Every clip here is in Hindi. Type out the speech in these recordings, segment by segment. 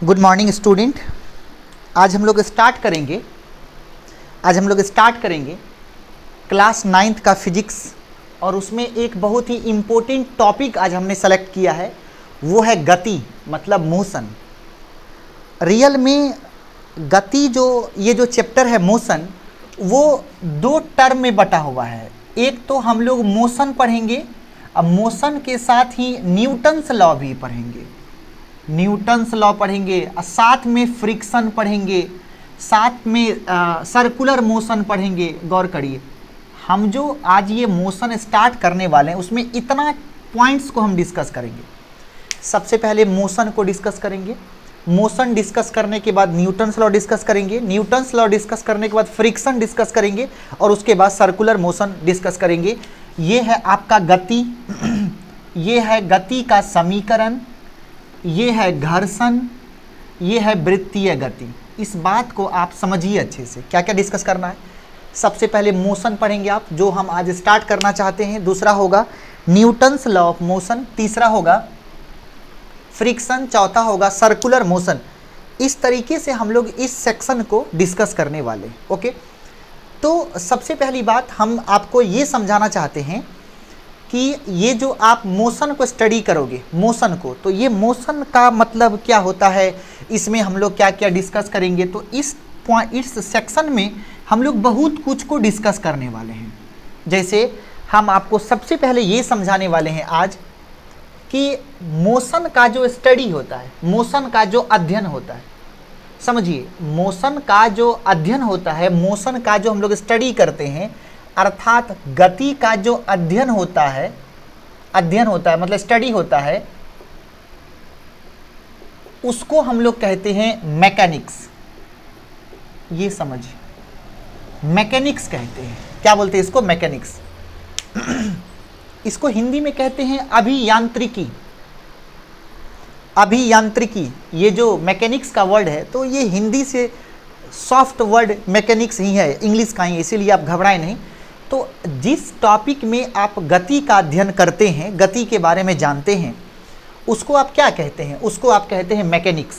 Good morning student. आज हम लोग स्टार्ट करेंगे क्लास 9th का फिजिक्स, और उसमें एक बहुत ही इम्पोर्टेंट टॉपिक आज हमने सेलेक्ट किया है, वो है गति, मतलब मोशन। रियल में गति ये जो चैप्टर है मोशन, वो दो टर्म में बटा हुआ है। एक तो हम लोग मोशन पढ़ेंगे, अब मोशन के साथ ही न्यूटन्स लॉ भी पढ़ेंगे, साथ में फ्रिक्शन पढ़ेंगे, साथ में सर्कुलर मोशन पढ़ेंगे। गौर करिए, हम जो आज ये मोशन स्टार्ट करने वाले हैं उसमें इतना पॉइंट्स को हम डिस्कस करेंगे। सबसे पहले मोशन को डिस्कस करेंगे, मोशन डिस्कस करने के बाद न्यूटन्स लॉ डिस्कस करेंगे, न्यूटन्स लॉ डिस्कस करने के बाद फ्रिक्शन डिस्कस करेंगे, और उसके बाद सर्कुलर मोशन डिस्कस करेंगे। ये है आपका गति, ये है गति का समीकरण, ये है घर्षण, ये है वृत्तीय गति। इस बात को आप समझिए अच्छे से, क्या क्या डिस्कस करना है। सबसे पहले मोशन पढ़ेंगे आप, जो हम आज स्टार्ट करना चाहते हैं। दूसरा होगा न्यूटन्स लॉ ऑफ मोशन, तीसरा होगा फ्रिक्शन, चौथा होगा सर्कुलर मोशन। इस तरीके से हम लोग इस सेक्शन को डिस्कस करने वाले। ओके, तो सबसे पहली बात हम आपको ये समझाना चाहते हैं कि ये जो आप मोशन को स्टडी करोगे, मोशन को, तो ये मोशन का मतलब क्या होता है, इसमें हम लोग क्या क्या डिस्कस करेंगे। तो इस सेक्शन में हम लोग बहुत कुछ को डिस्कस करने वाले हैं। जैसे हम आपको सबसे पहले ये समझाने वाले हैं आज कि मोशन का जो स्टडी होता है, मोशन का जो अध्ययन होता है, समझिए, मोशन का जो अध्ययन होता है, मोशन का जो हम लोग स्टडी करते हैं, अर्थात गति का जो अध्ययन होता है मतलब स्टडी होता है, उसको हम लोग कहते हैं मैकेनिक्स। ये समझिए, मैकेनिक्स कहते हैं। क्या बोलते हैं इसको? मैकेनिक्स। इसको हिंदी में कहते हैं अभियांत्रिकी। अभियांत्रिकी, ये जो मैकेनिक्स का वर्ड है, तो ये हिंदी से सॉफ्ट वर्ड मैकेनिक्स ही है, इंग्लिश का ही, इसीलिए आप घबराएं नहीं। तो जिस टॉपिक में आप गति का अध्ययन करते हैं, गति के बारे में जानते हैं, उसको आप क्या कहते हैं? उसको आप कहते हैं मैकेनिक्स।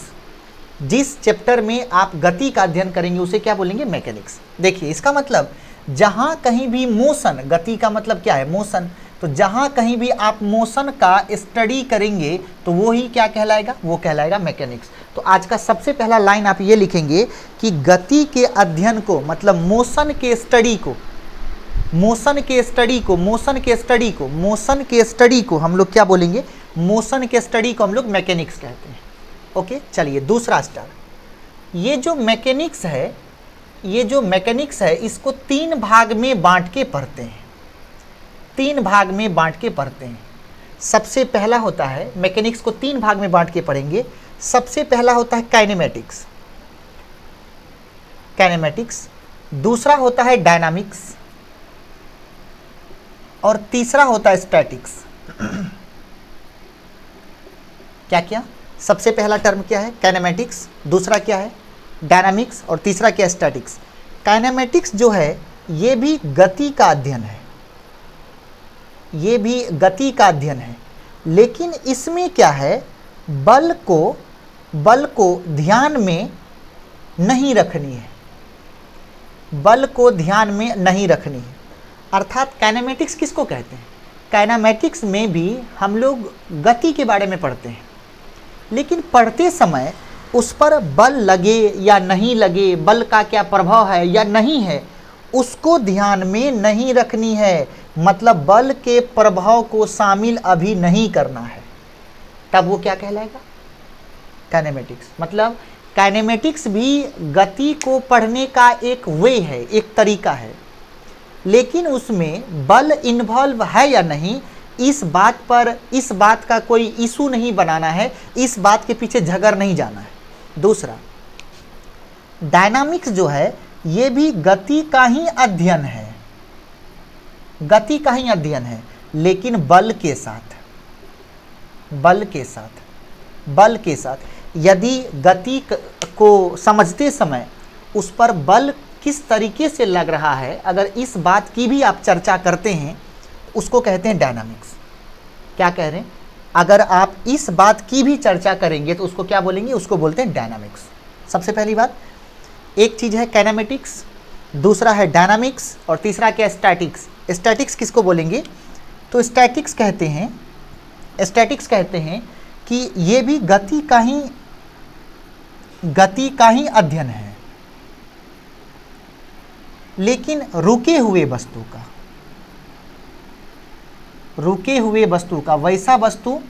जिस चैप्टर में आप गति का अध्ययन करेंगे उसे क्या बोलेंगे? मैकेनिक्स। देखिए, इसका मतलब जहाँ कहीं भी मोशन, गति का मतलब क्या है? मोशन। तो जहाँ कहीं भी आप मोशन का स्टडी करेंगे तो वो ही क्या कहलाएगा? वो कहलाएगा मैकेनिक्स। तो आज का सबसे पहला लाइन आप ये लिखेंगे कि गति के अध्ययन को, मतलब मोशन के स्टडी को हम लोग क्या बोलेंगे? मोशन के स्टडी को हम लोग मैकेनिक्स कहते हैं। ओके, चलिए दूसरा स्टार। ये जो मैकेनिक्स है इसको तीन भाग में बांट के पढ़ते हैं। सबसे पहला होता है, मैकेनिक्स को तीन भाग में बांट के पढ़ेंगे। सबसे पहला होता है काइनेमेटिक्स, दूसरा होता है डायनामिक्स, और तीसरा होता है स्टैटिक्स। क्या सबसे पहला टर्म क्या है? काइनेमेटिक्स, दूसरा क्या है? डायनामिक्स, और तीसरा क्या है? स्टैटिक्स। काइनेमेटिक्स जो है ये भी गति का अध्ययन है, लेकिन इसमें क्या है? बल को ध्यान में नहीं रखनी है। अर्थात काइनेमेटिक्स किसको कहते हैं? काइनेमेटिक्स में भी हम लोग गति के बारे में पढ़ते हैं, लेकिन पढ़ते समय उस पर बल लगे या नहीं लगे, बल का क्या प्रभाव है या नहीं है, उसको ध्यान में नहीं रखनी है। मतलब बल के प्रभाव को शामिल अभी नहीं करना है, तब वो क्या कहलाएगा? काइनेमेटिक्स। मतलब काइनेमेटिक्स भी गति को पढ़ने का एक वे है, एक तरीका है, लेकिन उसमें बल इन्वॉल्व है या नहीं, इस बात का कोई इशू नहीं बनाना है, इस बात के पीछे झगड़ नहीं जाना है। दूसरा, डायनामिक्स जो है ये भी गति का ही अध्ययन है, लेकिन बल के साथ। यदि गति को समझते समय उस पर बल किस तरीके से लग रहा है, अगर इस बात की भी आप चर्चा करते हैं, उसको कहते हैं डायनामिक्स। क्या कह रहे हैं? अगर आप इस बात की भी चर्चा करेंगे तो उसको क्या बोलेंगे, उसको बोलते हैं डायनामिक्स। सबसे पहली बात, एक चीज है काइनेमेटिक्स, दूसरा है डायनामिक्स और तीसरा क्या, स्टैटिक्स। स्टैटिक्स किसको बोलेंगे, तो स्टैटिक्स कहते हैं कि ये भी गति का ही अध्ययन है, लेकिन रुके हुए वस्तु का, वैसा वस्तु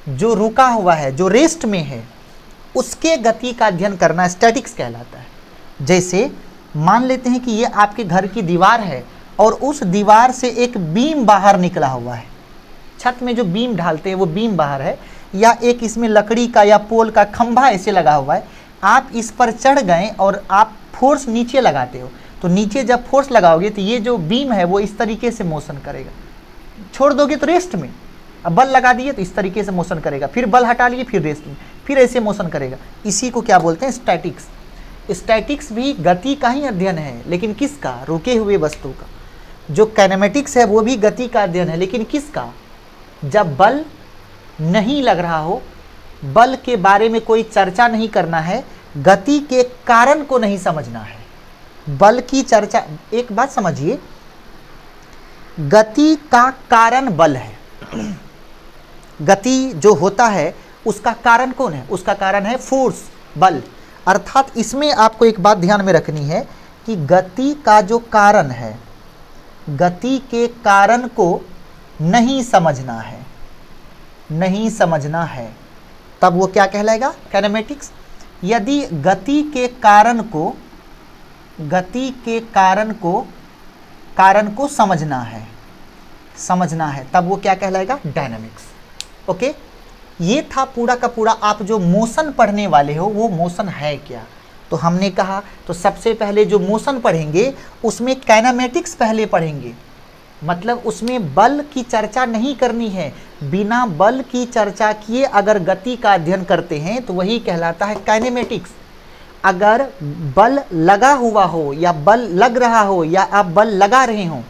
जो रुका हुआ है, जो रेस्ट में है, उसके गति का अध्ययन करना स्टैटिक्स कहलाता है। जैसे मान लेते हैं कि ये आपके घर की दीवार है और उस दीवार से एक बीम बाहर निकला हुआ है, छत में जो बीम ढालते हैं वो बीम बाहर है, या एक इसमें लकड़ी का या पोल का खंभा ऐसे लगा हुआ है, आप इस पर चढ़ गए और आप फोर्स नीचे लगाते हो, तो नीचे जब फोर्स लगाओगे तो ये जो बीम है वो इस तरीके से मोशन करेगा, छोड़ दोगे तो रेस्ट में, अब बल लगा दिए तो इस तरीके से मोशन करेगा, फिर बल हटा लिए फिर रेस्ट में, फिर ऐसे मोशन करेगा। इसी को क्या बोलते हैं, स्टैटिक्स। स्टैटिक्स भी गति का ही अध्ययन है, लेकिन किसका, रुके हुए वस्तु का। जो काइनेमेटिक्स है वो भी गति का अध्ययन है, लेकिन किसका, जब बल नहीं लग रहा हो, बल के बारे में कोई चर्चा नहीं करना है, गति के कारण को नहीं समझना है, बल की चर्चा। एक बात समझिए, गति का कारण बल है, गति जो होता है उसका कारण कौन है, उसका कारण है फोर्स, बल। अर्थात इसमें आपको एक बात ध्यान में रखनी है कि गति का जो कारण है, गति के कारण को नहीं समझना है, तब वो क्या कहलाएगा, काइनेमेटिक्स। यदि गति के कारण को समझना है तब वो क्या कहलाएगा, डायनामिक्स। ओके, ये था पूरा का पूरा। आप जो मोशन पढ़ने वाले हो वो मोशन है क्या, तो हमने कहा तो सबसे पहले जो मोशन पढ़ेंगे उसमें काइनेमेटिक्स पहले पढ़ेंगे, मतलब उसमें बल की चर्चा नहीं करनी है। बिना बल की चर्चा किए अगर गति का अध्ययन करते हैं तो वही कहलाता है काइनेमेटिक्स। अगर बल लगा हुआ हो या बल लग रहा हो या आप बल लगा रहे हो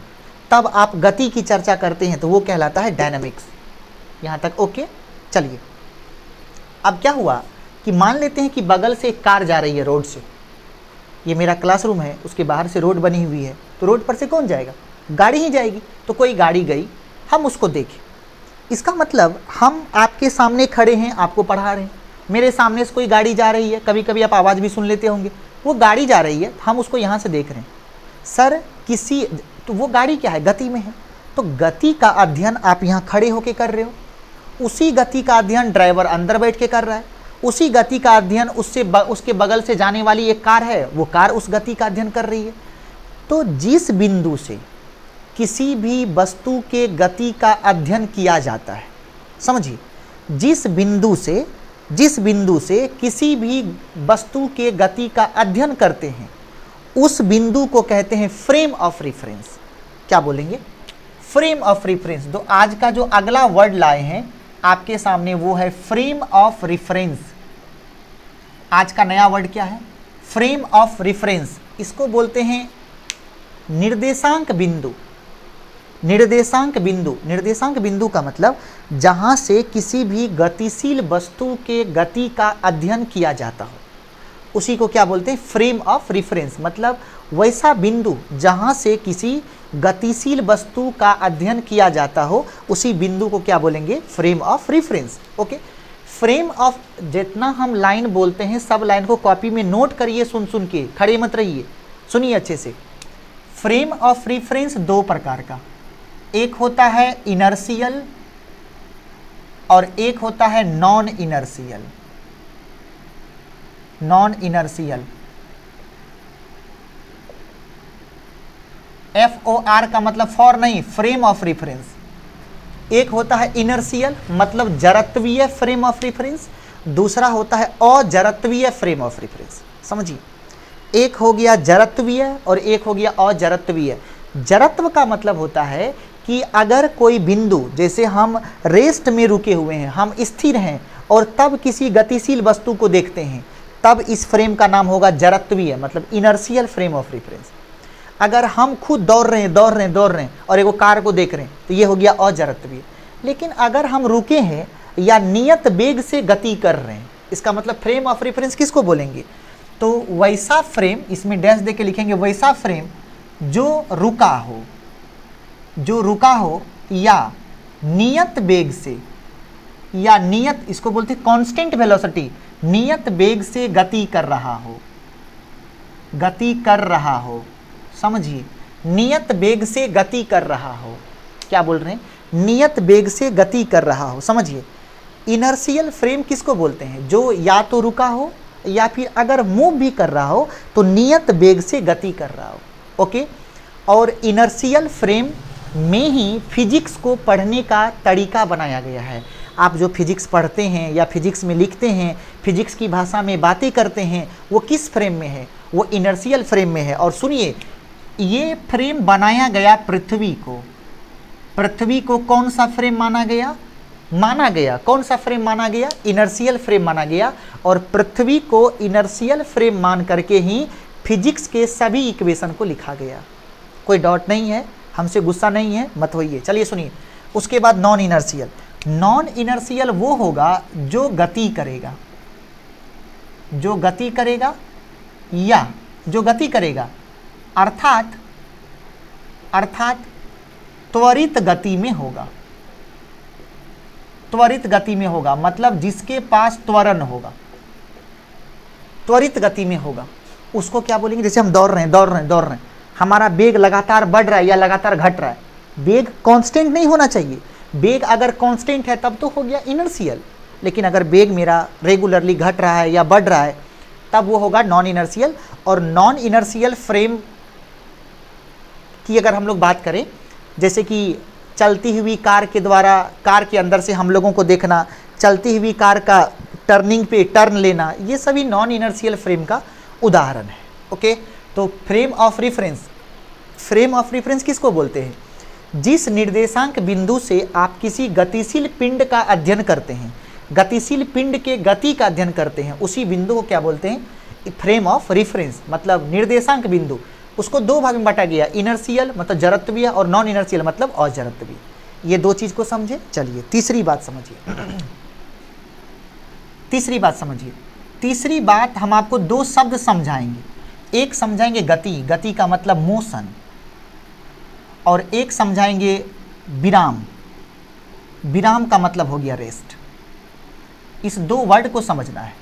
तब आप गति की चर्चा करते हैं तो वो कहलाता है डायनामिक्स। यहाँ तक ओके। चलिए, अब क्या हुआ कि मान लेते हैं कि बगल से एक कार जा रही है रोड से, ये मेरा क्लासरूम है, उसके बाहर से रोड बनी हुई है, तो रोड पर से कौन जाएगा, गाड़ी ही जाएगी। तो कोई गाड़ी गई, हम उसको देखें, इसका मतलब हम आपके सामने खड़े हैं, आपको पढ़ा रहे हैं, मेरे सामने से कोई गाड़ी जा रही है, कभी कभी आप आवाज़ भी सुन लेते होंगे, वो गाड़ी जा रही है, हम उसको यहाँ से देख रहे हैं। सर तो वो गाड़ी क्या है, गति में है, तो गति का अध्ययन आप यहाँ खड़े होके कर रहे हो, उसी गति का अध्ययन ड्राइवर अंदर बैठ के कर रहा है, उसी गति का अध्ययन उसके बगल से जाने वाली एक कार है, वो कार उस गति का अध्ययन कर रही है। तो जिस बिंदु से किसी भी वस्तु के गति का अध्ययन किया जाता है, समझिए, जिस बिंदु से किसी भी वस्तु के गति का अध्ययन करते हैं उस बिंदु को कहते हैं फ्रेम ऑफ रेफरेंस। क्या बोलेंगे, फ्रेम ऑफ रेफरेंस। तो आज का जो अगला वर्ड लाए हैं आपके सामने वो है फ्रेम ऑफ रेफरेंस। आज का नया वर्ड क्या है, फ्रेम ऑफ रेफरेंस। इसको बोलते हैं निर्देशांक बिंदु। निर्देशांक बिंदु का मतलब जहां से किसी भी गतिशील वस्तु के गति का अध्ययन किया जाता हो, उसी को क्या बोलते हैं, फ्रेम ऑफ रेफरेंस। मतलब वैसा बिंदु जहां से किसी गतिशील वस्तु का अध्ययन किया जाता हो, उसी बिंदु को क्या बोलेंगे, frame of reference. Okay, frame of, जितना हम लाइन बोलते हैं सब लाइन को कॉपी में नोट करिए, सुन के, खड़े मत रहिए, सुनिए अच्छे से। फ्रेम ऑफ रेफरेंस दो प्रकार का, एक होता है इनर्शियल और एक होता है नॉन इनर्शियल। FOR का मतलब फॉर नहीं, फ्रेम ऑफ रेफरेंस। एक होता है इनर्शियल मतलब जड़त्वीय फ्रेम ऑफ रेफरेंस, दूसरा होता है अजड़त्वीय फ्रेम ऑफ रेफरेंस। समझिए, एक हो गया जड़त्वीय और एक हो गया अजड़त्वीय। जड़त्व का मतलब होता है कि अगर कोई बिंदु, जैसे हम रेस्ट में रुके हुए हैं, हम स्थिर हैं और तब किसी गतिशील वस्तु को देखते हैं, तब इस फ्रेम का नाम होगा जड़त्वीय, मतलब इनर्शियल फ्रेम ऑफ रेफरेंस। अगर हम खुद दौड़ रहे हैं और एगो कार को देख रहे हैं तो ये हो गया अजड़त्वीय। लेकिन अगर हम रुके हैं, या नियत वेग से गति कर रहे हैं। इसका मतलब फ्रेम ऑफ रेफरेंस किसको बोलेंगे? तो वैसा फ्रेम, इसमें डैश दे के लिखेंगे, वैसा फ्रेम जो रुका हो या नियत वेग से, या नियत, इसको बोलते हैं कांस्टेंट वेलोसिटी, नियत वेग से गति कर रहा हो, समझिए, नियत वेग से गति कर रहा हो। क्या बोल रहे हैं? नियत वेग से गति कर रहा हो, समझिए। इनर्शियल फ्रेम किसको बोलते हैं? जो या तो रुका हो या फिर अगर मूव भी कर रहा हो तो नियत वेग से गति कर रहा हो। ओके, और इनर्शियल फ्रेम में ही फिजिक्स को पढ़ने का तरीका बनाया गया है। आप जो फिजिक्स पढ़ते हैं या फिजिक्स में लिखते हैं, फिजिक्स की भाषा में बातें करते हैं, वो किस फ्रेम में है? वो इनर्शियल फ्रेम में है। और सुनिए, ये फ्रेम बनाया गया पृथ्वी को कौन सा फ्रेम माना गया? कौन सा फ्रेम माना गया? इनर्शियल फ्रेम माना गया। और पृथ्वी को इनर्शियल फ्रेम मान करके ही फिजिक्स के सभी इक्वेशन को लिखा गया। कोई डाउट नहीं है, हमसे गुस्सा नहीं है, मत होइए। चलिए सुनिए, उसके बाद नॉन इनर्शियल वो होगा जो गति करेगा, अर्थात त्वरित गति में होगा, मतलब जिसके पास त्वरण होगा, त्वरित गति में होगा। उसको क्या बोलेंगे? जैसे हम दौड़ रहे हैं, हमारा वेग लगातार बढ़ रहा है या लगातार घट रहा है, वेग कांस्टेंट नहीं होना चाहिए। वेग अगर कांस्टेंट है तब तो हो गया इनर्शियल, लेकिन अगर वेग मेरा रेगुलरली घट रहा है या बढ़ रहा है तब वो होगा नॉन इनर्शियल। और नॉन इनर्शियल फ्रेम की अगर हम लोग बात करें, जैसे कि चलती हुई कार के द्वारा, कार के अंदर से हम लोगों को देखना, चलती हुई कार का टर्निंग पे टर्न लेना, ये सभी नॉन इनर्शियल फ्रेम का उदाहरण है। ओके, तो फ्रेम ऑफ रेफरेंस किसको बोलते हैं? जिस निर्देशांक बिंदु से आप किसी गतिशील पिंड का अध्ययन करते हैं, गतिशील पिंड के गति का अध्ययन करते हैं, उसी बिंदु को क्या बोलते हैं? फ्रेम ऑफ रेफरेंस, मतलब निर्देशांक बिंदु। उसको दो भाग में बांटा गया, इनर्शियल मतलब जड़त्वीय और नॉन इनर्शियल मतलब अजड़त्वीय। ये दो चीज को समझे। चलिए तीसरी बात समझिए। तीसरी बात हम आपको दो शब्द समझाएंगे। एक समझाएंगे गति का मतलब मोशन, और एक समझाएंगे विराम का मतलब हो गया रेस्ट। इस दो वर्ड को समझना है,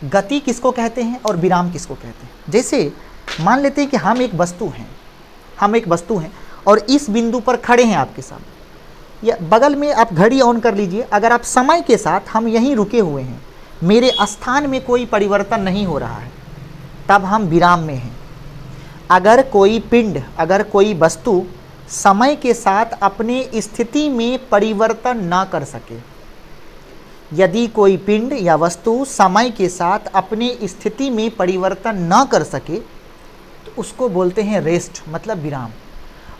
गति किसको कहते हैं और विराम किसको कहते हैं। जैसे मान लेते हैं कि हम एक वस्तु हैं और इस बिंदु पर खड़े हैं आपके सामने, या बगल में आप घड़ी ऑन कर लीजिए, अगर आप समय के साथ हम यहीं रुके हुए हैं, मेरे स्थान में कोई परिवर्तन नहीं हो रहा है, तब हम विराम में हैं। अगर कोई वस्तु समय के साथ अपने स्थिति में परिवर्तन ना कर सके, यदि कोई पिंड या वस्तु समय के साथ अपने स्थिति में परिवर्तन ना कर सके तो उसको बोलते हैं रेस्ट, मतलब विराम।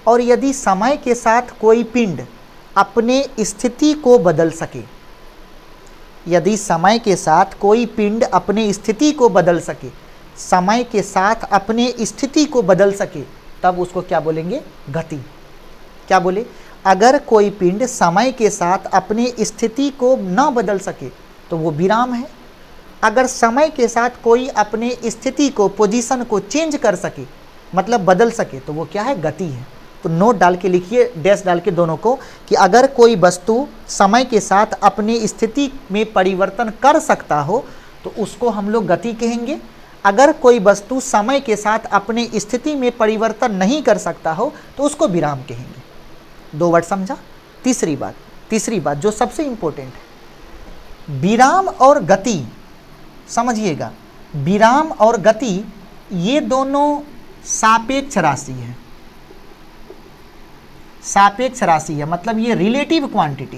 और यदि समय के साथ कोई पिंड अपने स्थिति को बदल सके, तब उसको क्या बोलेंगे? गति। क्या बोले? अगर कोई पिंड समय के साथ अपने स्थिति को न बदल सके तो वो विराम है। अगर समय के साथ कोई अपने स्थिति को, पोजीशन को चेंज कर सके, मतलब बदल सके, तो वो क्या है? गति है। तो नोट डाल के लिखिए, डैश डाल के दोनों को, कि अगर कोई वस्तु समय के साथ अपनी स्थिति में परिवर्तन कर सकता हो तो उसको हम लोग गति कहेंगे। अगर कोई वस्तु समय के साथ अपने स्थिति में परिवर्तन नहीं कर सकता हो तो उसको विराम कहेंगे। दो वर्ड समझा। तीसरी बात जो सबसे इंपॉर्टेंट है, विराम और गति। समझिएगा, विराम और गति ये दोनों सापेक्ष राशि है। मतलब ये रिलेटिव क्वांटिटी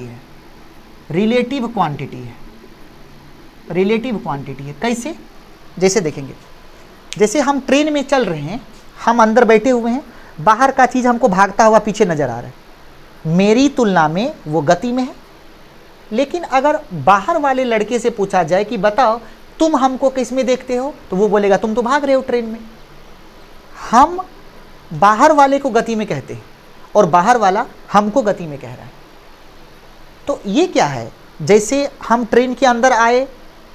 है। कैसे? जैसे देखेंगे, जैसे हम ट्रेन में चल रहे हैं, हम अंदर बैठे हुए हैं, बाहर का चीज़ हमको भागता हुआ पीछे नज़र आ रहा है, मेरी तुलना में वो गति में है। लेकिन अगर बाहर वाले लड़के से पूछा जाए कि बताओ तुम हमको किस में देखते हो, तो वो बोलेगा तुम तो भाग रहे हो ट्रेन में। हम बाहर वाले को गति में कहते हैं और बाहर वाला हमको गति में कह रहा है। तो ये क्या है? जैसे हम ट्रेन के अंदर आए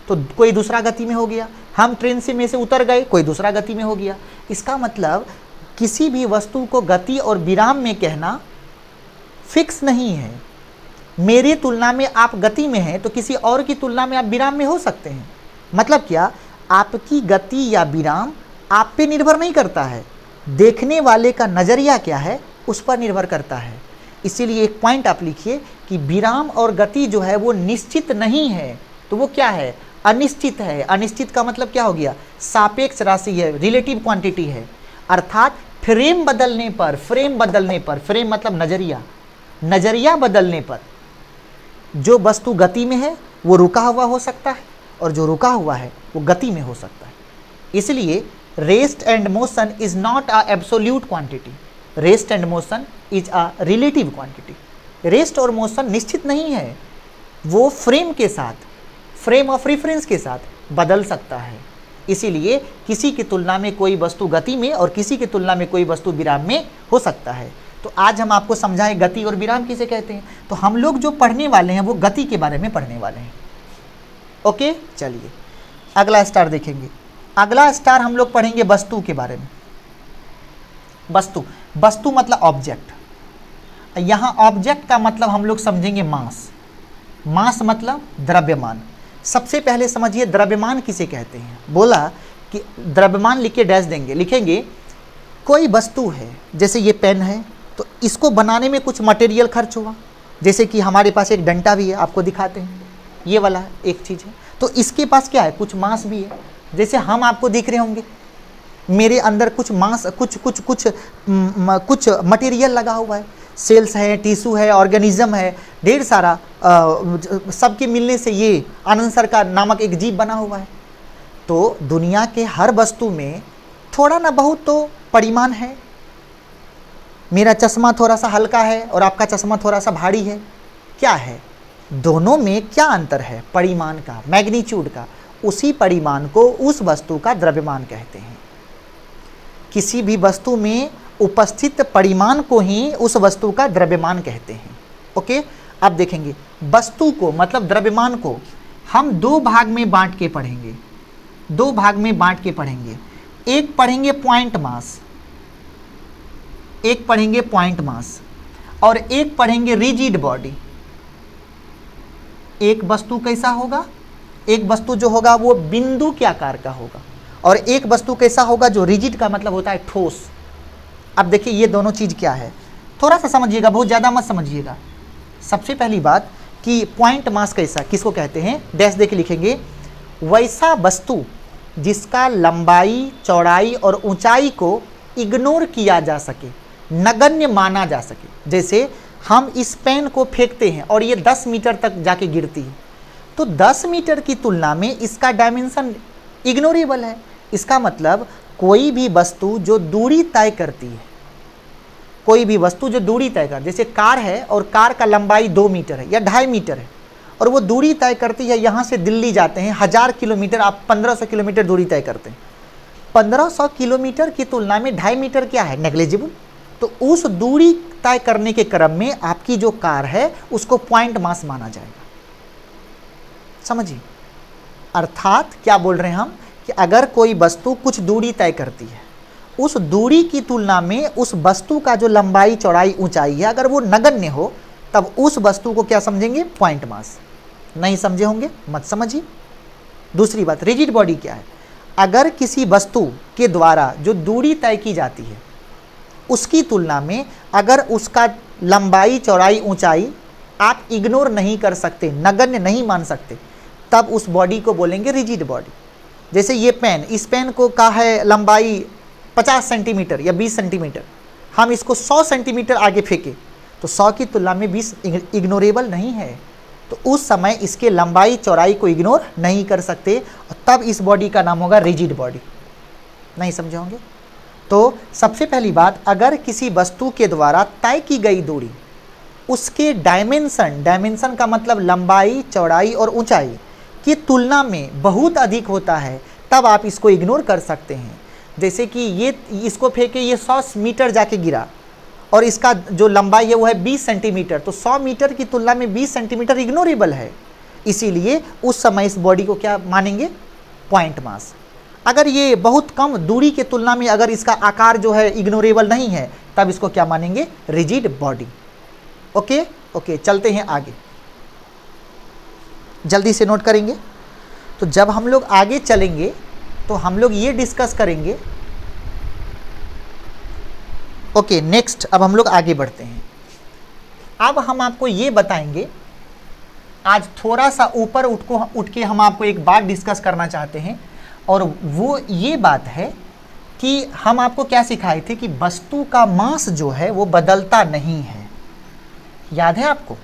तो कोई दूसरा गति में हो गया, हम ट्रेन से में से उतर गए कोई दूसरा गति में हो गया। इसका मतलब किसी भी वस्तु को गति और विराम में कहना फिक्स नहीं है। मेरी तुलना में आप गति में हैं तो किसी और की तुलना में आप विराम में हो सकते हैं। मतलब क्या, आपकी गति या विराम आप पे निर्भर नहीं करता है, देखने वाले का नज़रिया क्या है उस पर निर्भर करता है। इसीलिए एक पॉइंट आप लिखिए कि विराम और गति जो है वो निश्चित नहीं है, तो वो क्या है, अनिश्चित है। अनिश्चित का मतलब क्या हो गया, सापेक्ष राशि है, रिलेटिव क्वांटिटी है। अर्थात फ्रेम बदलने पर, फ्रेम मतलब नज़रिया, नज़रिया बदलने पर जो वस्तु गति में है वो रुका हुआ हो सकता है और जो रुका हुआ है वो गति में हो सकता है। इसलिए rest and motion is not a absolute quantity, rest and motion is a relative quantity. Rest और मोशन निश्चित नहीं है, वो फ्रेम के साथ, फ्रेम ऑफ रेफरेंस के साथ बदल सकता है। इसीलिए किसी की तुलना में कोई वस्तु गति में और किसी की तुलना में कोई वस्तु विराम में हो सकता है। तो आज हम आपको समझाएं गति और विराम किसे कहते हैं। तो हम लोग जो पढ़ने वाले हैं वो गति के बारे में पढ़ने वाले हैं। ओके, चलिए अगला स्टार देखेंगे। अगला स्टार हम लोग पढ़ेंगे वस्तु के बारे में। वस्तु मतलब ऑब्जेक्ट। यहाँ ऑब्जेक्ट का मतलब हम लोग समझेंगे मास। मास मतलब द्रव्यमान। सबसे पहले समझिए द्रव्यमान किसे कहते हैं। बोला कि द्रव्यमान लिख के डैश देंगे, लिखेंगे कोई वस्तु है, जैसे ये पेन है तो इसको बनाने में कुछ मटेरियल खर्च हुआ, जैसे कि हमारे पास एक डंडा भी है, आपको दिखाते हैं, ये वाला एक चीज़ है, तो इसके पास क्या है, कुछ मास भी है। जैसे हम आपको दिख रहे होंगे, मेरे अंदर कुछ मास, कुछ मटेरियल लगा हुआ है, सेल्स है, टिश्यू है, ऑर्गेनिज्म है, ढेर सारा सबके मिलने से ये आनंद सर का नामक एक जीव बना हुआ है। तो दुनिया के हर वस्तु में थोड़ा ना बहुत तो परिमाण है। मेरा चश्मा थोड़ा सा हल्का है और आपका चश्मा थोड़ा सा भारी है, क्या है, दोनों में क्या अंतर है, परिमाण का, मैग्नीट्यूड का। उसी परिमाण को उस वस्तु का द्रव्यमान कहते हैं। किसी भी वस्तु में उपस्थित परिमाण को ही उस वस्तु का द्रव्यमान कहते हैं। ओके, अब देखेंगे वस्तु को मतलब द्रव्यमान को हम दो भाग में बांट के पढ़ेंगे, दो भाग में बांट के पढ़ेंगे। एक पढ़ेंगे पॉइंट मास, एक पढ़ेंगे पॉइंट मास और एक पढ़ेंगे रिजिड बॉडी। एक वस्तु कैसा होगा, एक वस्तु जो होगा वो बिंदु के आकार का होगा और एक वस्तु कैसा होगा जो रिजिड का मतलब होता है ठोस। अब देखिए ये दोनों चीज़ क्या है, थोड़ा सा समझिएगा, बहुत ज़्यादा मत समझिएगा। सबसे पहली बात कि पॉइंट मास कैसा, किसको कहते हैं, डैश दे के लिखेंगे, वैसा वस्तु जिसका लंबाई, चौड़ाई और ऊंचाई को इग्नोर किया जा सके, नगण्य माना जा सके। जैसे हम इस पेन को फेंकते हैं और ये 10 मीटर तक जाके गिरती है, तो 10 मीटर की तुलना में इसका डायमेंशन इग्नोरेबल है। इसका मतलब कोई भी वस्तु जो दूरी तय करती है, कोई भी वस्तु जो दूरी तय कर, जैसे कार है और कार का लंबाई 2 मीटर है या 2.5 मीटर है और वो दूरी तय करती है, यहाँ से दिल्ली जाते हैं 1000 किलोमीटर, आप 1500 किलोमीटर दूरी तय करते हैं। 1500 किलोमीटर की तुलना में 2.5 मीटर क्या है, नेग्लिजिबल। तो उस दूरी तय करने के क्रम में आपकी जो कार है उसको पॉइंट मास माना जाएगा। समझिए, अर्थात क्या बोल रहे हैं हम कि अगर कोई वस्तु कुछ दूरी तय करती है, उस दूरी की तुलना में उस वस्तु का जो लंबाई, चौड़ाई, ऊंचाई है, अगर वो नगण्य हो तब उस वस्तु को क्या समझेंगे, पॉइंट मास। नहीं समझे होंगे, मत समझिए। दूसरी बात, रिजिड बॉडी क्या है, अगर किसी वस्तु के द्वारा जो दूरी तय की जाती है उसकी तुलना में अगर उसका लंबाई, चौड़ाई, ऊंचाई आप इग्नोर नहीं कर सकते, नगण्य नहीं मान सकते, तब उस बॉडी को बोलेंगे रिजिड बॉडी। जैसे ये पेन, इस पेन को का है लंबाई 50 सेंटीमीटर या 20 सेंटीमीटर, हम इसको 100 सेंटीमीटर आगे फेंके तो 100 की तुलना में 20 इग्नोरेबल नहीं है, तो उस समय इसके लंबाई, चौड़ाई को इग्नोर नहीं कर सकते और तब इस बॉडी का नाम होगा रिजिड बॉडी। नहीं समझे होंगे। तो सबसे पहली बात, अगर किसी वस्तु के द्वारा तय की गई दूरी उसके डायमेंशन, डायमेंशन का मतलब लंबाई, चौड़ाई और ऊंचाई की तुलना में बहुत अधिक होता है, तब आप इसको इग्नोर कर सकते हैं। जैसे कि ये इसको फेंके, ये 100 मीटर जाके गिरा और इसका जो लंबाई है वो है 20 सेंटीमीटर, तो 100 मीटर की तुलना में 20 सेंटीमीटर इग्नोरेबल है। इसीलिए उस समय इस बॉडी को क्या मानेंगे, पॉइंट मास। अगर ये बहुत कम दूरी के तुलना में अगर इसका आकार जो है इग्नोरेबल नहीं है, तब इसको क्या मानेंगे, रिजिड बॉडी। ओके ओके, चलते हैं आगे, जल्दी से नोट करेंगे। तो जब हम लोग आगे चलेंगे तो हम लोग ये डिस्कस करेंगे। ओके नेक्स्ट, अब हम लोग आगे बढ़ते हैं। अब हम आपको ये बताएंगे, आज थोड़ा सा ऊपर उठ के हम आपको एक बात डिस्कस करना चाहते हैं, और वो ये बात है कि हम आपको क्या सिखाए थे कि वस्तु का मास जो है वो बदलता नहीं है। याद है आपको,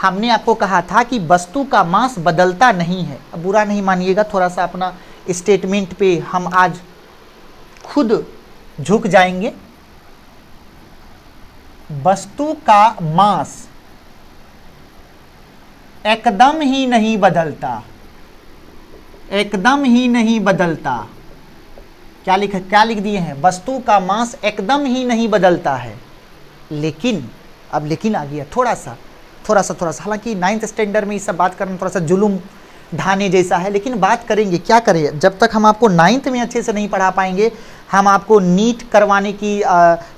हमने आपको कहा था कि वस्तु का मास बदलता नहीं है। अब बुरा नहीं मानिएगा, थोड़ा सा अपना स्टेटमेंट पे हम आज खुद झुक जाएंगे। वस्तु का मास एकदम ही नहीं बदलता, एकदम ही नहीं बदलता। क्या लिख दिए हैं, वस्तु का मास एकदम ही नहीं बदलता है। लेकिन, अब लेकिन आ गया थोड़ा सा, हालांकि 9th स्टैंडर्ड में ये सब बात करना थोड़ा सा जुलूम ढाने जैसा है, लेकिन बात करेंगे। क्या करें, जब तक हम आपको 9th में अच्छे से नहीं पढ़ा पाएंगे, हम आपको नीट करवाने की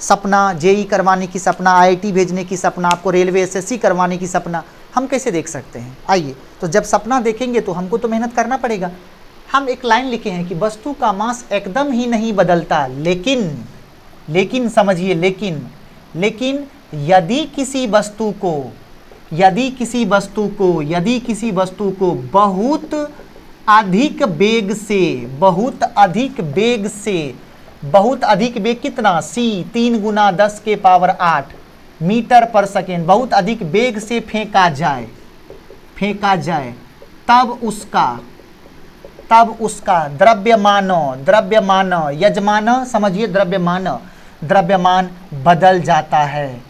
सपना, जेई करवाने की सपना, IIT भेजने की सपना, आपको रेलवे SSC करवाने की सपना हम कैसे देख सकते हैं। आइए, तो जब सपना देखेंगे तो हमको तो मेहनत करना पड़ेगा। हम एक लाइन लिखे हैं कि वस्तु का मास एकदम ही नहीं बदलता, लेकिन समझिए, लेकिन यदि किसी वस्तु को बहुत अधिक वेग कितना, c 3 × 10⁸ मीटर पर सेकेंड, बहुत अधिक वेग से फेंका जाए, तब उसका द्रव्यमान यजमान, समझिए, द्रव्यमान बदल जाता है।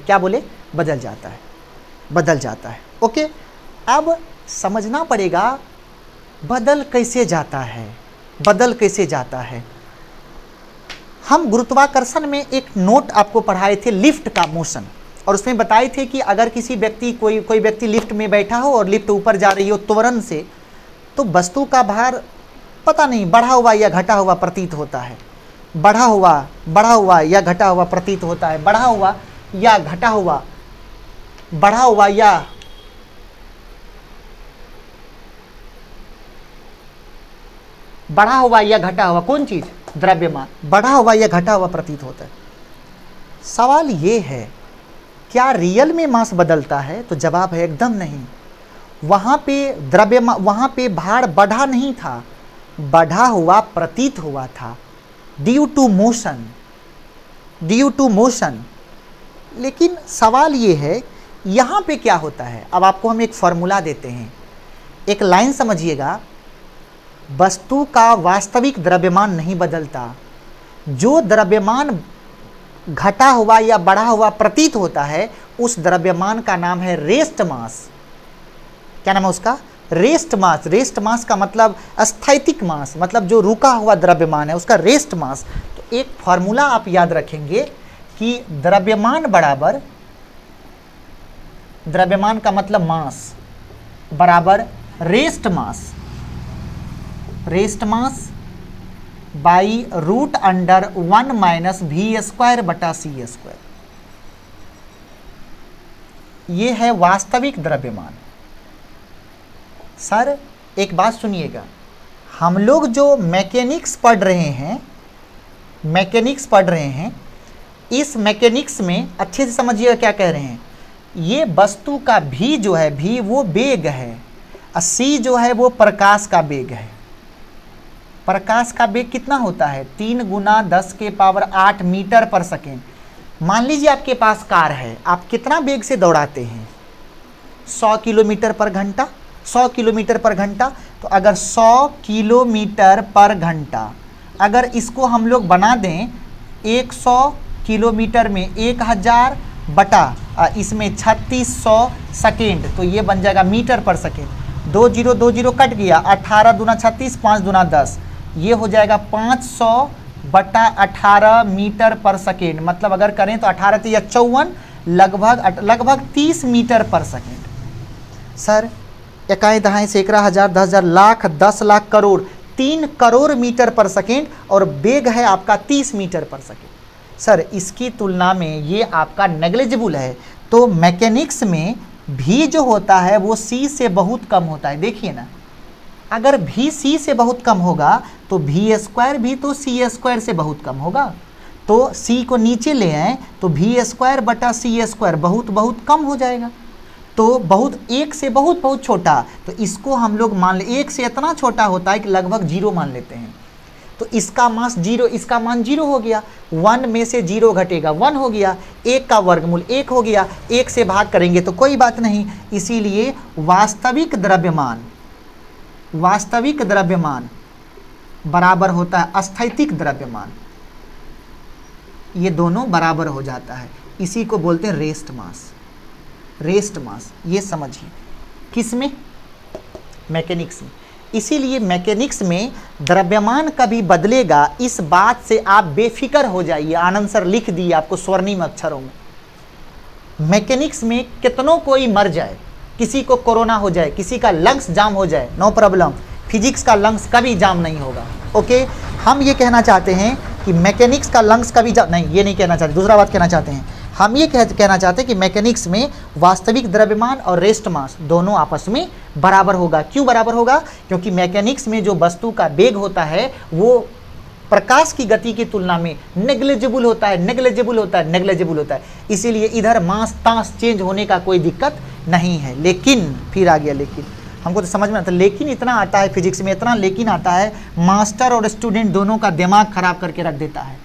क्या बोले, बदल जाता है। ओके, अब समझना पड़ेगा बदल कैसे जाता है। हम गुरुत्वाकर्षण में एक नोट आपको पढ़ाए थे, लिफ्ट का मोशन, और उसमें बताए थे कि अगर किसी व्यक्ति कोई व्यक्ति लिफ्ट में बैठा हो और लिफ्ट ऊपर जा रही हो त्वरण से, तो वस्तु का भार पता नहीं बढ़ा हुआ या घटा हुआ प्रतीत होता है, बढ़ा हुआ या घटा हुआ प्रतीत होता है, बढ़ा हुआ या घटा हुआ, कौन चीज, द्रव्यमान, बढ़ा हुआ या घटा हुआ प्रतीत होता है। सवाल ये है, क्या रियल में मास बदलता है? तो जवाब है एकदम नहीं। वहां पे भार बढ़ा नहीं था, बढ़ा हुआ प्रतीत हुआ था, ड्यू टू मोशन। लेकिन सवाल ये है, यहाँ पे क्या होता है। अब आपको हम एक फॉर्मूला देते हैं, एक लाइन समझिएगा। वस्तु का वास्तविक द्रव्यमान नहीं बदलता, जो द्रव्यमान घटा हुआ या बढ़ा हुआ प्रतीत होता है, उस द्रव्यमान का नाम है रेस्ट मास। क्या नाम है उसका, रेस्ट मास। रेस्ट मास का मतलब स्थैतिक मास, मतलब जो रुका हुआ द्रव्यमान है उसका रेस्ट मास। तो एक फॉर्मूला आप याद रखेंगे कि द्रव्यमान बराबर, द्रव्यमान का मतलब मास बराबर रेस्ट मास बाई √1 - v²/c²। ये है वास्तविक द्रव्यमान। सर एक बात सुनिएगा, हम लोग जो मैकेनिक्स पढ़ रहे हैं, इस मैकेनिक्स में अच्छे से समझिएगा क्या कह रहे हैं। ये वस्तु का भी जो है, भी वो वेग है, और c जो है वो प्रकाश का वेग है। प्रकाश का वेग कितना होता है, 3 × 10⁸ मीटर पर सेकेंड। मान लीजिए आपके पास कार है, आप कितना वेग से दौड़ाते हैं, 100 किलोमीटर पर घंटा। 100 किलोमीटर पर घंटा, तो अगर 100 किलोमीटर पर घंटा, अगर इसको हम लोग बना दें 100 किलोमीटर में 1000 बटा इसमें 3600 सेकेंड, तो ये बन जाएगा मीटर पर सेकेंड। 2 0 2 0 कट गया, 18 × 36, 5 × 10, ये हो जाएगा 500 बटा 18 मीटर पर सेकेंड, मतलब अगर करें तो 18 तो या 54, लगभग 30 मीटर पर सेकेंड। सर इकाई दहाई सैकड़ा हजार 10,000 लाख 10 लाख करोड़ 3 करोड़ मीटर पर सेकेंड और वेग है आपका 30 मीटर पर सेकेंड। सर इसकी तुलना में ये आपका नेग्लिजिबल है। तो मैकेनिक्स में भी जो होता है वो सी से बहुत कम होता है। देखिए ना, अगर भी सी से बहुत कम होगा तो भी स्क्वायर भी तो सी स्क्वायर से बहुत कम होगा। तो सी को नीचे ले आए तो भी स्क्वायर बटा सी स्क्वायर बहुत बहुत कम हो जाएगा। तो बहुत एक से बहुत बहुत छोटा, तो इसको हम लोग मान ले एक से इतना छोटा होता है कि लगभग 0 मान लेते हैं। तो इसका मास 0, इसका मान 0 हो गया, 1 में से 0 घटेगा 1 हो गया, 1 का वर्गमूल 1 हो गया, 1 से भाग करेंगे तो कोई बात नहीं। इसीलिए वास्तविक द्रव्यमान बराबर होता है अस्थैतिक द्रव्यमान, ये दोनों बराबर हो जाता है। इसी को बोलते हैं रेस्ट मास। ये समझिए किसमें? मैकेनिक्स में। इसीलिए मैकेनिक्स में द्रव्यमान कभी बदलेगा, इस बात से आप बेफिक्र हो जाइए। आनंद सर लिख दिए आपको स्वर्णिम अक्षरों में। मैकेनिक्स में कितनों कोई मर जाए, किसी को कोरोना हो जाए, किसी का लंग्स जाम हो जाए, नो प्रॉब्लम, फिजिक्स का लंग्स कभी जाम नहीं होगा। ओके, हम ये कहना चाहते हैं कि मैकेनिक्स का लंग्स कभी जाम नहीं, ये नहीं कहना चाहते, दूसरा बात कहना चाहते हैं। हम ये कहना चाहते हैं कि मैकेनिक्स में वास्तविक द्रव्यमान और रेस्ट मास दोनों आपस में बराबर होगा। क्यों बराबर होगा? क्योंकि मैकेनिक्स में जो वस्तु का वेग होता है वो प्रकाश की गति की तुलना में नेग्लिजिबल होता है। इसीलिए इधर मास तास चेंज होने का कोई दिक्कत नहीं है। लेकिन फिर आ गया लेकिन, हमको तो समझ में आता है, लेकिन इतना आता है फिजिक्स में, इतना लेकिन आता है, मास्टर और स्टूडेंट दोनों का दिमाग खराब करके रख देता है।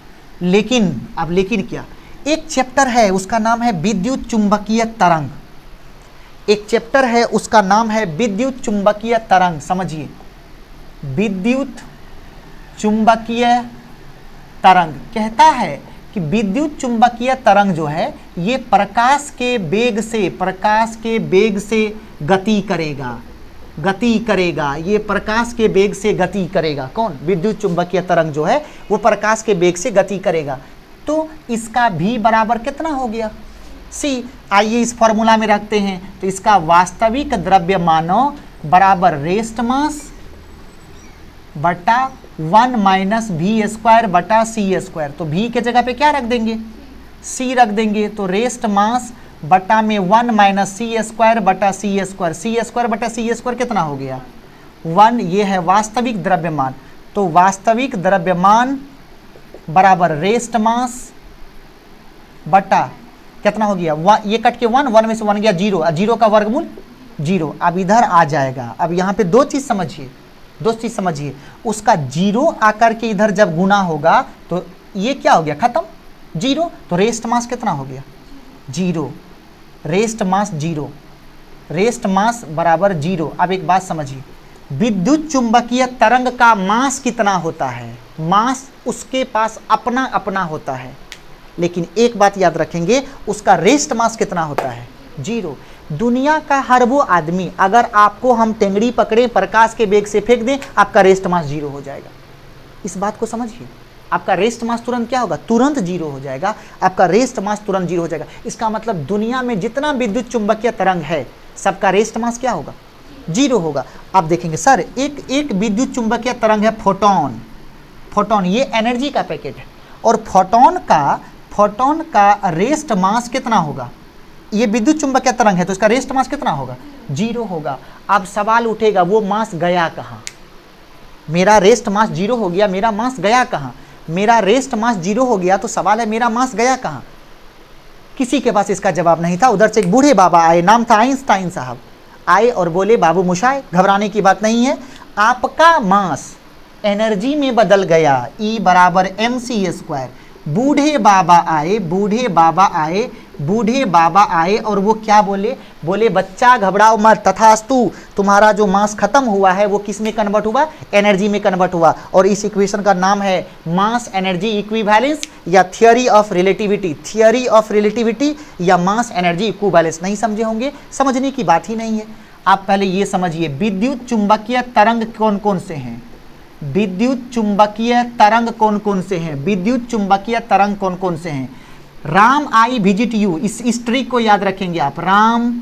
लेकिन अब लेकिन क्या, एक चैप्टर है उसका नाम है विद्युत चुंबकीय तरंग। एक चैप्टर है उसका नाम है विद्युत चुंबकीय तरंग। समझिए, विद्युत चुंबकीय तरंग कहता है कि विद्युत चुंबकीय तरंग जो है ये प्रकाश के वेग से गति करेगा। ये प्रकाश के वेग से गति करेगा। कौन? विद्युत चुंबकीय तरंग जो है वो प्रकाश के वेग से गति करेगा। तो इसका भी बराबर कितना हो गया? सी। आइए इस फॉर्मूला में रखते हैं। तो इसका वास्तविक द्रव्यमान बराबर रेस्ट मास बटा 1 माइनस भी स्क्वायर बटा सी स्क्वायर। तो भी के जगह पे क्या रख देंगे? सी रख देंगे। तो रेस्ट मास बटा में 1 माइनस सी स्क्वायर बटा सी स्क्वायर। सी स्क्वायर बटा सी स्क्वायर कितना हो गया? 1। ये है वास्तविक द्रव्यमान। तो वास्तविक द्रव्यमान बराबर रेस्ट मास बटा कितना हो गया? ये कट के 1 में से 1 गया 0, 0 का वर्गमूल 0। अब इधर आ जाएगा। अब यहाँ पे दो चीज़ समझिए। उसका 0 आकर के इधर जब गुना होगा तो ये क्या हो गया? खत्म, 0। तो रेस्ट मास कितना हो गया? 0। रेस्ट मास बराबर 0। अब एक बात समझिए, विद्युत चुंबकीय तरंग का मास कितना होता है? मास उसके पास अपना अपना होता है, लेकिन एक बात याद रखेंगे, उसका रेस्ट मास कितना होता है? 0। दुनिया का हर वो आदमी, अगर आपको हम टेंगड़ी पकड़े प्रकाश के वेग से फेंक दें, आपका रेस्ट मास 0 हो जाएगा। इस बात को समझिए, आपका रेस्ट मास तुरंत क्या होगा? तुरंत 0 हो जाएगा। आपका रेस्ट मास तुरंत 0 हो जाएगा। इसका मतलब दुनिया में जितना विद्युत चुंबकीय तरंग है सबका रेस्ट मास क्या होगा? 0 होगा। अब देखेंगे सर, एक विद्युत चुंबकीय तरंग है फोटोन। ये एनर्जी का पैकेट है, और फोटोन का रेस्ट मास कितना होगा? ये विद्युत चुंबकीय तरंग है तो इसका रेस्ट मास कितना होगा? 0 होगा। अब सवाल उठेगा, वो मास गया कहाँ? मेरा रेस्ट मास 0 हो गया, मेरा मास गया कहाँ? मेरा रेस्ट मास 0 हो गया तो सवाल है मेरा मास गया कहाँ? किसी के पास इसका जवाब नहीं था। उधर से एक बूढ़े बाबा आए, नाम था आइंस्टाइन साहब, आए और बोले बाबू मोशाय, घबराने की बात नहीं है, आपका मास एनर्जी में बदल गया, E बराबर mc²। बूढ़े बाबा आए और वो क्या बोले बच्चा घबराओ मत, तथास्तु, तुम्हारा जो मास खत्म हुआ है वो किस में कन्वर्ट हुआ? एनर्जी में कन्वर्ट हुआ। और इस इक्वेशन का नाम है मास एनर्जी इक्विवेलेंस या थियरी ऑफ रिलेटिविटी या मास एनर्जी इक्विवेलेंस। नहीं समझे होंगे, समझने की बात ही नहीं है। आप पहले ये समझिए, विद्युत चुंबकीय तरंग कौन कौन से हैं? विद्युत चुंबकीय तरंग कौन कौन से हैं, विद्युत चुंबकीय तरंग कौन कौन से हैं। राम आई विजिट यू, इस ट्रिक को याद रखेंगे आप। Ram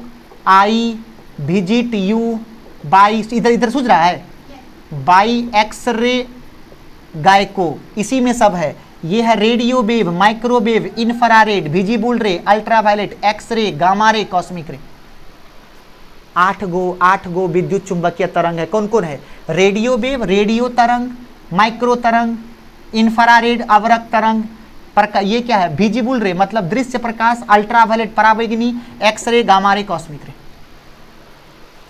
I visit you by, इधर इधर सूझ रहा है, बाई एक्सरे गायको, इसी में सब है। ये है radio wave, microwave, infrared, visible ray, ultraviolet, x ray, gamma ray, cosmic ray. 8 गो विद्युत चुंबकीय तरंग है। कौन कौन है? रेडियो वेव, रेडियो तरंग, माइक्रो तरंग, इंफ्रारेड अवरक तरंग, ये क्या है? विजिबल रे मतलब दृश्य प्रकाश, अल्ट्रावायलेट पराबैंगनी, X ray, gamma ray, cosmic ray.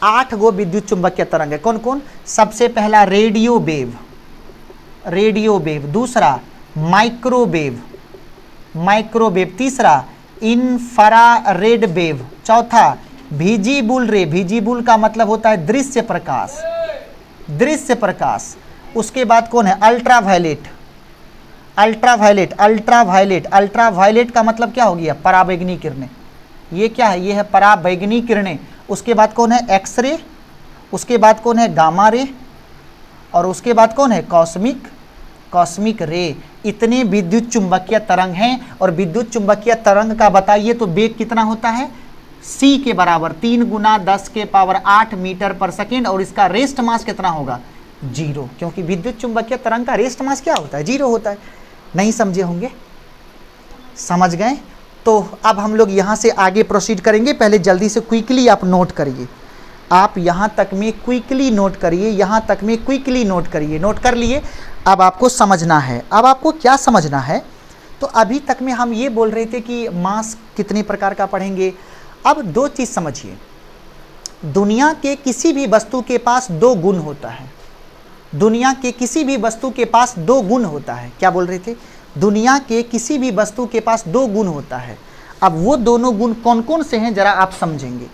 8 गो विद्युत चुंबकीय तरंग है। कौन कौन? सबसे पहला रेडियो वेव, रेडियो वेव, दूसरा माइक्रोवेव, माइक्रोवेव, तीसरा इंफ्रारेड वेव, चौथा विजिबल रे, विजिबल का मतलब होता है दृश्य प्रकाश, दृश्य प्रकाश। उसके बाद कौन है? अल्ट्रावायलेट, अल्ट्रावायलेट, अल्ट्रावायलेट, अल्ट्रावायलेट का मतलब क्या हो गया? पराबैंगनी किरणें। ये क्या है? ये है पराबैंगनी किरणें। उसके बाद कौन है? एक्सरे, उसके बाद कौन है? गामा रे, और उसके बाद कौन है? कॉस्मिक, कॉस्मिक रे। इतने विद्युत चुंबकीय तरंग हैं। और विद्युत चुंबकीय तरंग का बताइए तो वेग कितना होता है? c के बराबर 3 गुना 10 के पावर 8 मीटर पर सेकेंड। और इसका रेस्ट मास कितना होगा? 0, क्योंकि विद्युत चुंबकीय तरंग का रेस्ट मास क्या होता है? 0 होता है। नहीं समझे होंगे? समझ गए? तो अब हम लोग यहाँ से आगे प्रोसीड करेंगे। पहले जल्दी से क्विकली आप नोट करिए, आप यहाँ तक में क्विकली नोट करिए, यहाँ तक में क्विकली नोट करिए। नोट कर लिए? अब आपको समझना है। अब आपको क्या समझना है? तो अभी तक में हम ये बोल रहे थे कि मास कितने प्रकार का पढ़ेंगे। अब 2 चीज़ समझिए। दुनिया के किसी भी वस्तु के पास 2 गुण होता है। दुनिया के किसी भी वस्तु के पास 2 गुण होता है। क्या बोल रहे थे? दुनिया के किसी भी वस्तु के पास 2 गुण होता है। अब वो दोनों गुण कौन कौन से हैं जरा आप समझेंगे।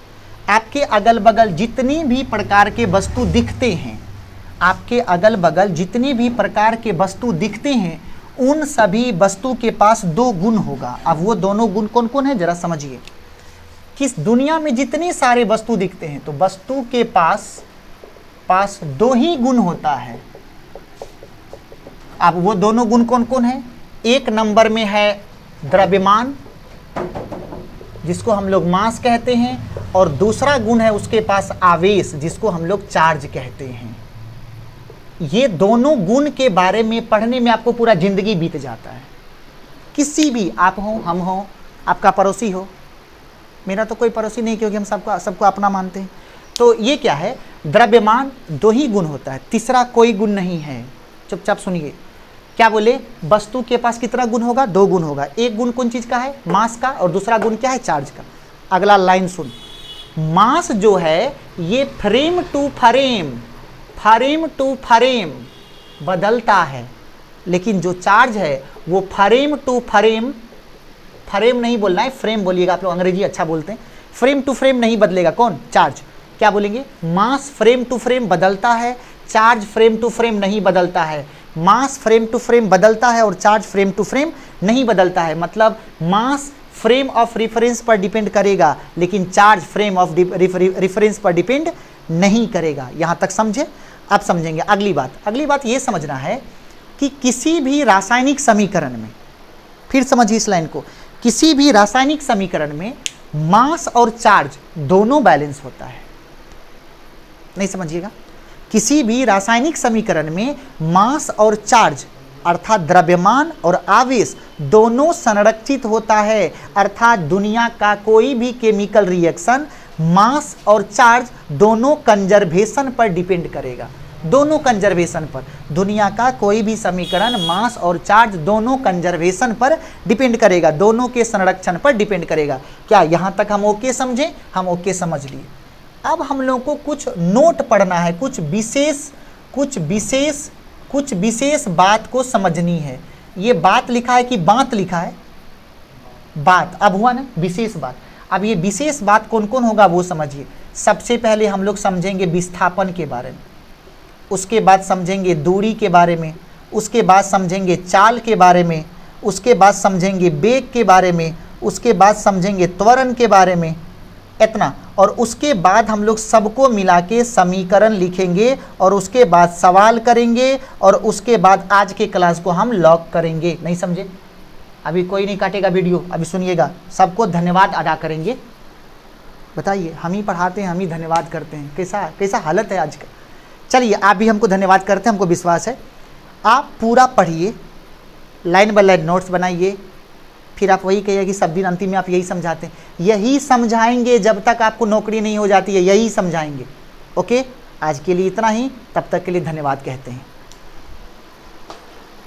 आपके अगल बगल जितनी भी प्रकार के वस्तु दिखते हैं, आपके अगल बगल जितनी भी प्रकार के वस्तु दिखते हैं, उन सभी वस्तु के पास 2 गुण होगा। अब वो दोनों गुण कौन कौन है जरा समझिए। किस दुनिया में जितने सारे वस्तु दिखते हैं तो वस्तु के पास 2 ही गुण होता है। अब वो दोनों गुण कौन कौन है? एक नंबर में है द्रव्यमान, जिसको हम लोग मास कहते हैं, और दूसरा गुण है उसके पास आवेश, जिसको हम लोग चार्ज कहते हैं। ये दोनों गुण के बारे में पढ़ने में आपको पूरा जिंदगी बीत जाता है। किसी भी, आप हो, हम हो, आपका पड़ोसी हो, मेरा तो कोई पड़ोसी नहीं क्योंकि हम सबको अपना मानते हैं। तो ये क्या है? द्रव्यमान 2 ही गुण होता है, तीसरा कोई गुण नहीं है। चुपचाप सुनिए। क्या बोले? वस्तु के पास कितना गुण होगा? 2 गुण होगा। एक गुण कौन चीज का है? मास का, और दूसरा गुण क्या है? चार्ज का। अगला लाइन सुन। मास जो है ये frame to frame, frame to frame बदलता है, लेकिन जो चार्ज है वो फ्रेम टू फ्रेम, फ्रेम नहीं बोलना है, फ्रेम बोलिएगा, आप लोग अंग्रेजी अच्छा बोलते हैं। फ्रेम टू फ्रेम नहीं बदलेगा। कौन? चार्ज। क्या बोलेंगे? मास फ्रेम टू फ्रेम बदलता है, चार्ज फ्रेम टू फ्रेम नहीं बदलता है। मास फ्रेम टू फ्रेम बदलता है और चार्ज फ्रेम टू फ्रेम नहीं बदलता है। मतलब मास फ्रेम ऑफ रिफरेंस पर डिपेंड करेगा, लेकिन चार्ज फ्रेम ऑफ रिफरेंस पर डिपेंड नहीं करेगा। यहाँ तक समझे? अब समझेंगे अगली बात ये समझना है कि किसी भी रासायनिक समीकरण में, फिर समझिए इस लाइन को, किसी भी रासायनिक समीकरण में मास और चार्ज दोनों बैलेंस होता है। नहीं समझिएगा? किसी भी रासायनिक समीकरण में मास और चार्ज अर्थात द्रव्यमान और आवेश दोनों संरक्षित होता है। अर्थात दुनिया का कोई भी केमिकल रिएक्शन मास और चार्ज दोनों कंजर्वेशन पर डिपेंड करेगा। दोनों कंजर्वेशन पर, दुनिया का कोई भी समीकरण मास और चार्ज दोनों कंजर्वेशन पर डिपेंड करेगा, दोनों के संरक्षण पर डिपेंड करेगा। क्या यहाँ तक हम ओके समझे? हम ओके समझ लिए। अब हम लोगों को कुछ नोट पढ़ना है, कुछ विशेष बात को समझनी है। ये बात लिखा है कि बात लिखा है? बात। अब हुआ ना विशेष बात। अब ये विशेष बात कौन कौन होगा वो समझिए। सबसे पहले हम लोग समझेंगे विस्थापन के बारे में, उसके बाद समझेंगे दूरी के बारे में, उसके बाद समझेंगे चाल के बारे में, उसके बाद समझेंगे वेग के बारे में, उसके बाद समझेंगे त्वरण के बारे में, इतना, और उसके बाद हम लोग सबको मिला के समीकरण लिखेंगे और उसके बाद सवाल करेंगे और उसके बाद आज के क्लास को हम लॉक करेंगे। नहीं समझे? अभी कोई नहीं काटेगा वीडियो, अभी सुनिएगा। सबको धन्यवाद अदा करेंगे। बताइए, हम ही पढ़ाते हैं, हम ही धन्यवाद करते हैं, कैसा कैसा हालत है आज का। चलिए आप भी हमको धन्यवाद करते हैं, हमको विश्वास है। आप पूरा पढ़िए, लाइन बाय लाइन नोट्स बनाइए, फिर आप वही कहिए कि सब दिन अंतिम में आप यही समझाते हैं। यही समझाएंगे जब तक आपको नौकरी नहीं हो जाती है, यही समझाएंगे। ओके, आज के लिए इतना ही, तब तक के लिए धन्यवाद कहते हैं।